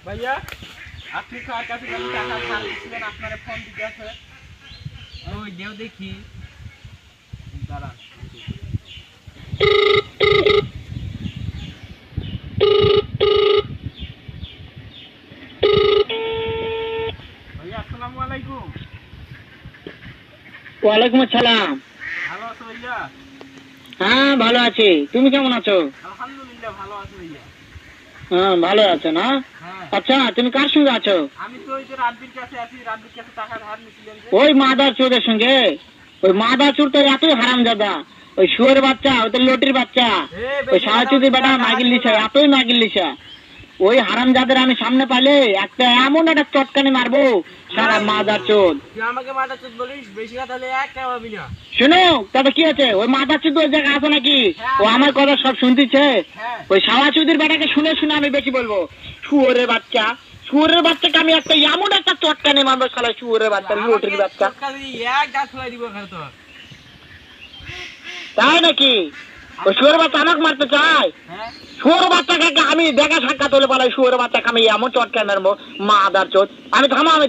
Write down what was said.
ভাইয়া আপনি কার কাছে জানি টাকা ধার দিয়েছিলেন, আপনার ফোন দিতে আছে। ওই দেও দেখি, দাঁড়ান। ভাইয়া আসসালামু আলাইকুম। ওয়ালাইকুম আসসালাম। ভালো আছো ভাইয়া? হ্যাঁ ভালো আছি, তুমি কেমন আছো? আলহামদুলিল্লাহ ভালো আছি ভাইয়া। হ্যাঁ ভালো আছো না? হ্যাঁ আচ্ছা তুমি কার সঙ্গে আছো? আমি তো ওই যে রাব্বির কাছে আছি, রাব্বির কাছে টাকা ধার নিয়েছিলেন যে। ওই মাদার চোরের সঙ্গে? ওই মাদার চোর তো এতই হারামজাদা, ওই শুয়োর বাচ্চা, ওই তো লটির বাচ্চা, ওই সাহাচুদি বেটা মাগিল লিসা, এতই মাগিল লিসা। ওই হারামজাদের আমি সামনে পাইলে একটা এমন একটা চটকানি মারবো, সারা মাদার চোদ। তুই আমাকে মাথা চুদ বলিস, বেশি কথা হলে এক পাবি না। শুনো তবে কি আছে, ওই মাদার চোদ ওই জায়গায় আছে নাকি? হ্যাঁ, ও আমার কথা সব শুনতেছে। হ্যাঁ ওই সাহাচুদির বেটাকে শুনে শুনে আমি বেশি বলবো, শুয়োরের বাচ্চা, শুয়োরের বাচ্চাকে আমি একটা এমন একটা চটকানি মারবো, শালা শুয়োরের বাচ্চা, লটির বাচ্চা। এক গাছ ফেলাই দিব এখানে তো। তাই নাকি? ওই শুয়োরের বাচ্চা আমাকে মারতে চায়? হ্যাঁ শুয়োর বাচ্চাকে আমি দেখা সাক্ষাৎ হলে বলে শুয়োরের বাচ্চাকে আমি এমন চটকানি মারবো, মাদার চোদ। আমি থামো, আমি